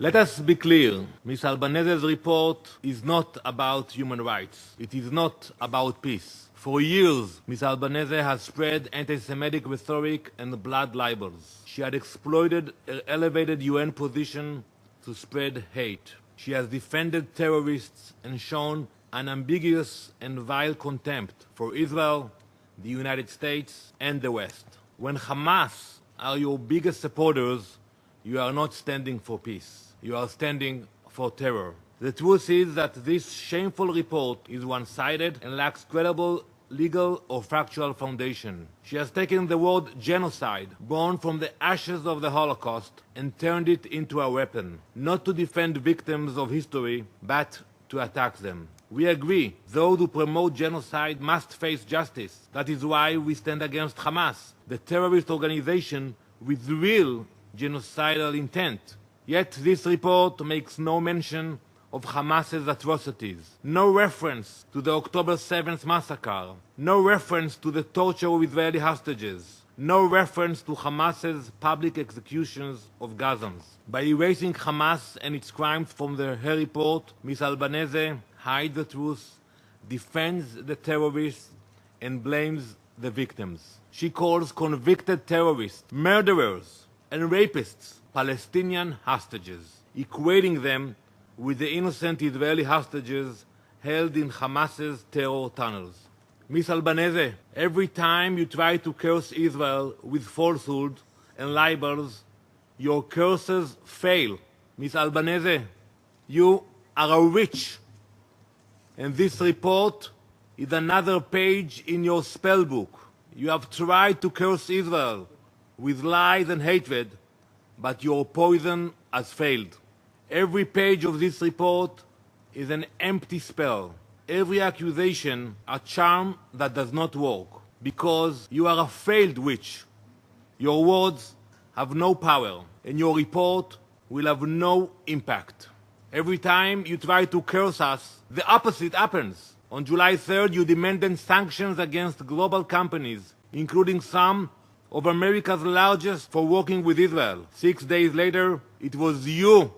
Let us be clear, Ms. Albanese's report is not about human rights. It is not about peace. For years, Ms. Albanese has spread anti-Semitic rhetoric and blood libels. She had exploited her elevated UN position to spread hate. She has defended terrorists and shown an ambiguous and vile contempt for Israel, the United States, and the West. When Hamas are your biggest supporters, you are not standing for peace. You are standing for terror. The truth is that this shameful report is one-sided and lacks credible legal or factual foundation. She has taken the word genocide, born from the ashes of the Holocaust, and turned it into a weapon, not to defend victims of history, but to attack them. We agree, those who promote genocide must face justice. That is why we stand against Hamas, the terrorist organization with real genocidal intent. Yet this report makes no mention of Hamas's atrocities, no reference to the October 7th massacre, no reference to the torture of Israeli hostages, no reference to Hamas's public executions of Gazans. By erasing Hamas and its crimes from her report, Ms. Albanese hides the truth, defends the terrorists, and blames the victims. She calls convicted terrorists, murderers, and rapists Palestinian hostages, equating them with the innocent Israeli hostages held in Hamas's terror tunnels. Ms. Albanese, every time you try to curse Israel with falsehood and libels, your curses fail. Ms. Albanese, you are a witch, and this report is another page in your spell book. You have tried to curse Israel with lies and hatred, but your poison has failed. Every page of this report is an empty spell. Every accusation a charm that does not work, because you are a failed witch. Your words have no power, and your report will have no impact. Every time you try to curse us, the opposite happens. On July 3rd, you demanded sanctions against global companies, including some of America's largest, for working with Israel. 6 days later, it was you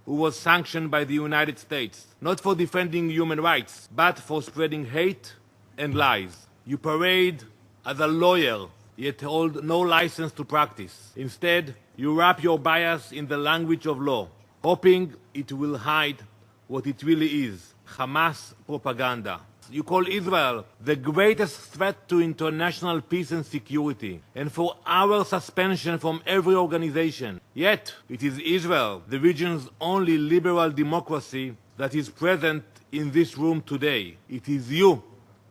who was sanctioned by the United States, not for defending human rights, but for spreading hate and lies. You parade as a lawyer, yet hold no license to practice. Instead, you wrap your bias in the language of law, hoping it will hide what it really is: Hamas propaganda. You call Israel the greatest threat to international peace and security, and for our suspension from every organization. Yet, it is Israel, the region's only liberal democracy, that is present in this room today. It is you,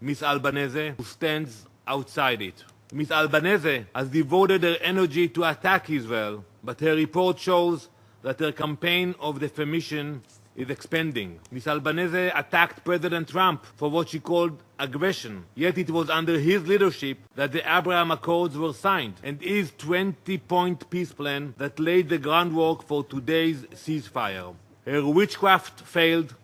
Ms. Albanese, who stands outside it. Ms. Albanese has devoted her energy to attack Israel, but her report shows that her campaign of defamation is expanding. Ms. Albanese attacked President Trump for what she called aggression, yet it was under his leadership that the Abraham Accords were signed, and his 20-point peace plan that laid the groundwork for today's ceasefire. Her witchcraft failed,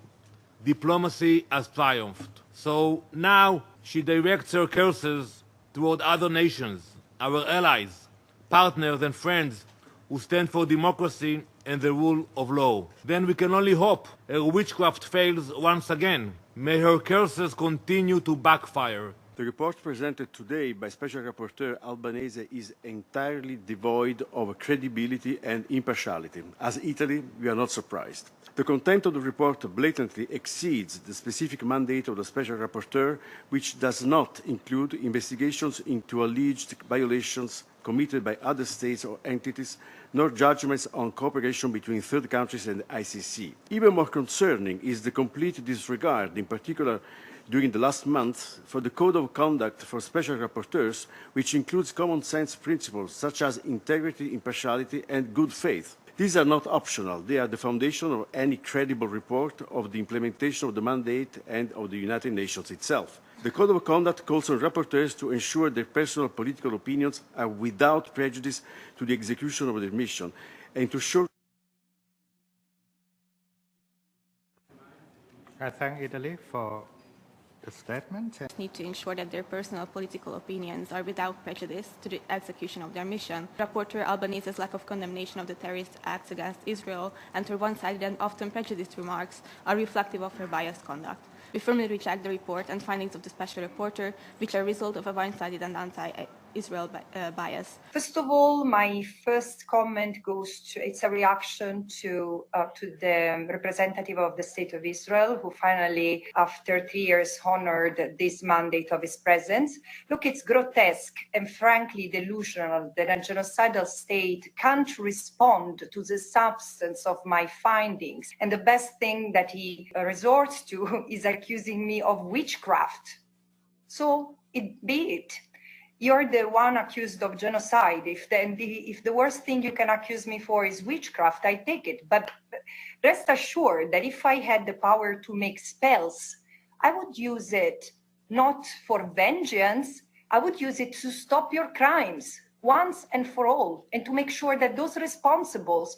diplomacy has triumphed. So now she directs her curses toward other nations, our allies, partners and friends who stand for democracy and the rule of law. Then we can only hope her witchcraft fails once again. May her curses continue to backfire. The report presented today by Special Rapporteur Albanese is entirely devoid of credibility and impartiality. As Italy, we are not surprised. The content of the report blatantly exceeds the specific mandate of the Special Rapporteur, which does not include investigations into alleged violations committed by other states or entities, nor judgments on cooperation between third countries and the ICC. Even more concerning is the complete disregard, in particular during the last month, for the Code of Conduct for Special Rapporteurs, which includes common sense principles such as integrity, impartiality, and good faith. These are not optional. They are the foundation of any credible report of the implementation of the mandate and of the United Nations itself. The Code of Conduct calls on rapporteurs to ensure their personal political opinions are without prejudice to the execution of their mission, and to ensure. I thank Italy for a statement. Need to ensure that their personal political opinions are without prejudice to the execution of their mission. Rapporteur Albanese's lack of condemnation of the terrorist acts against Israel and her one-sided and often prejudiced remarks are reflective of her biased conduct. We firmly reject the report and findings of the special reporter, which are a result of a one-sided and anti-Israel bias. First of all, my first comment it's a reaction to the representative of the State of Israel, who finally, after 3 years, honored this mandate of his presence. Look, it's grotesque and frankly delusional that a genocidal state can't respond to the substance of my findings. And the best thing that he resorts to is accusing me of witchcraft. So be it. You're the one accused of genocide. If the worst thing you can accuse me for is witchcraft, I take it. But rest assured that if I had the power to make spells, I would use it not for vengeance. I would use it to stop your crimes once and for all, and to make sure that those responsibles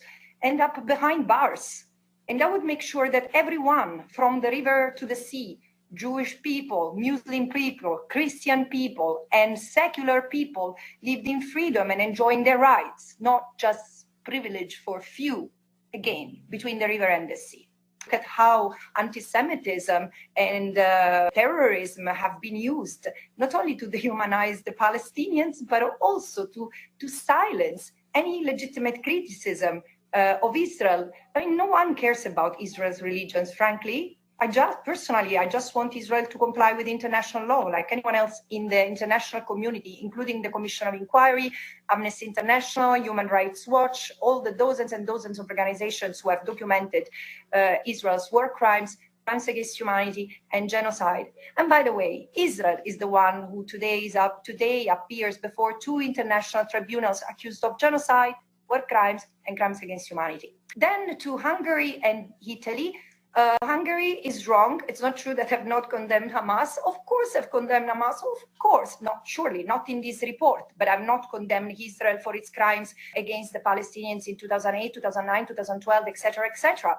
end up behind bars. And I would make sure that everyone from the river to the sea, Jewish people, Muslim people, Christian people, and secular people lived in freedom and enjoying their rights, not just privilege for few, again, between the river and the sea. Look at how anti-Semitism and terrorism have been used, not only to dehumanize the Palestinians, but also to silence any legitimate criticism of Israel. I mean, no one cares about Israel's religions, frankly. I just want Israel to comply with international law, like anyone else in the international community, including the Commission of Inquiry, Amnesty International, Human Rights Watch, all the dozens and dozens of organizations who have documented Israel's war crimes, crimes against humanity, and genocide. And by the way, Israel is the one who today appears before 2 international tribunals accused of genocide, war crimes, and crimes against humanity. Then to Hungary and Italy. Hungary is wrong. It's not true that I've not condemned Hamas. Of course I've condemned Hamas. Of course, surely not in this report, but I've not condemned Israel for its crimes against the Palestinians in 2008, 2009, 2012, etc., etc.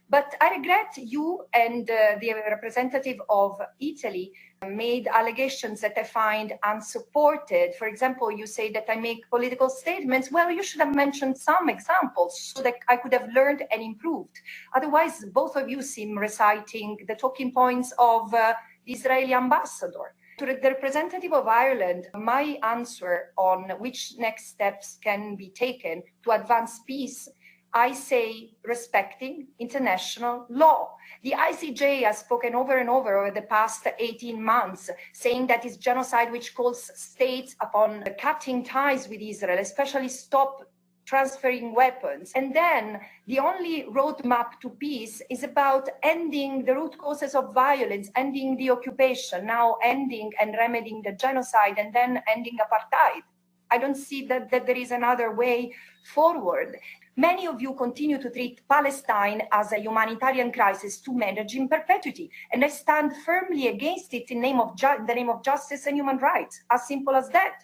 But I regret you and the representative of Italy made allegations that I find unsupported. For example, you say that I make political statements. Well, you should have mentioned some examples so that I could have learned and improved. Otherwise, both of you seem reciting the talking points of the Israeli ambassador. To the representative of Ireland, my answer on which next steps can be taken to advance peace, I say respecting international law. The ICJ has spoken over and over the past 18 months, saying that it's genocide which calls states upon cutting ties with Israel, especially stop transferring weapons. And then the only roadmap to peace is about ending the root causes of violence, ending the occupation, now ending and remedying the genocide, and then ending apartheid. I don't see that there is another way forward. Many of you continue to treat Palestine as a humanitarian crisis to manage in perpetuity, and I stand firmly against it in the name of justice and human rights. As simple as that.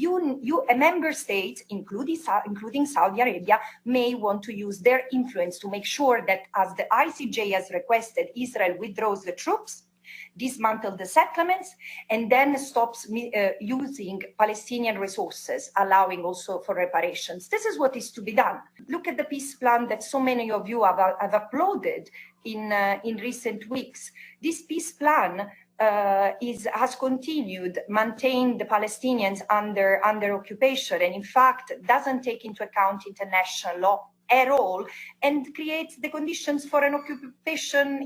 A member state, including Saudi Arabia, may want to use their influence to make sure that, as the ICJ has requested, Israel withdraws the troops, dismantle the settlements, and then stops using Palestinian resources, allowing also for reparations. This is what is to be done. Look at the peace plan that so many of you have uploaded in recent weeks. This peace plan has continued maintain the Palestinians under occupation, and in fact doesn't take into account international law at all, and creates the conditions for an occupation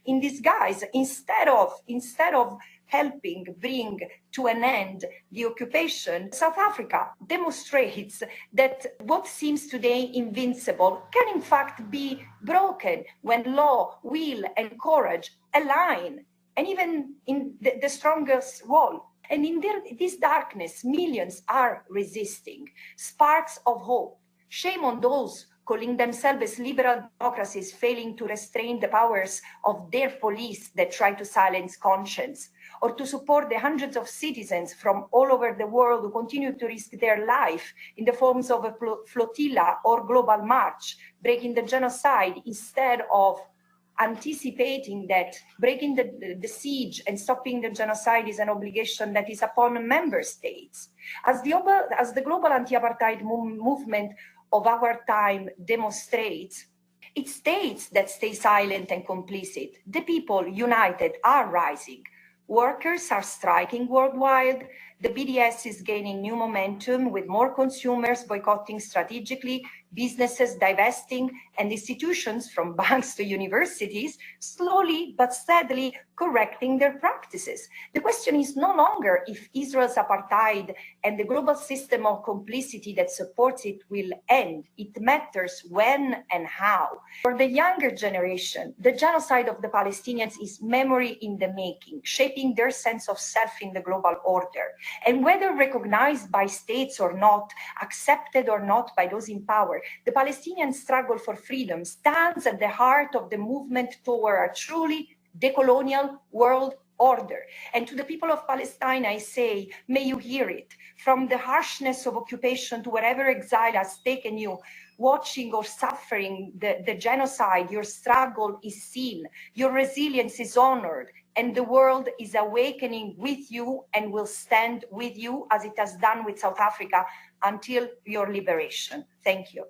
in disguise. Instead of helping bring to an end the occupation, South Africa demonstrates that what seems today invincible can in fact be broken when law, will, and courage align, and even in the strongest wall. And in this darkness, millions are resisting. Sparks of hope. Shame on those calling themselves liberal democracies failing to restrain the powers of their police that try to silence conscience, or to support the hundreds of citizens from all over the world who continue to risk their life in the forms of a flotilla or global march, breaking the genocide instead of anticipating that breaking the siege and stopping the genocide is an obligation that is upon member states. As the global anti-apartheid movement of our time demonstrates, it's states that stay silent and complicit. The people united are rising. Workers are striking worldwide. The BDS is gaining new momentum with more consumers boycotting strategically, businesses divesting, and institutions from banks to universities slowly but steadily correcting their practices. The question is no longer if Israel's apartheid and the global system of complicity that supports it will end. It matters when and how. For the younger generation, the genocide of the Palestinians is memory in the making, shaping their sense of self in the global order. And whether recognized by states or not, accepted or not by those in power, the Palestinian struggle for freedom stands at the heart of the movement toward a truly decolonial world order. And to the people of Palestine, I say, may you hear it. From the harshness of occupation to wherever exile has taken you, watching or suffering the genocide, your struggle is seen, your resilience is honored, and the world is awakening with you and will stand with you as it has done with South Africa until your liberation. Thank you.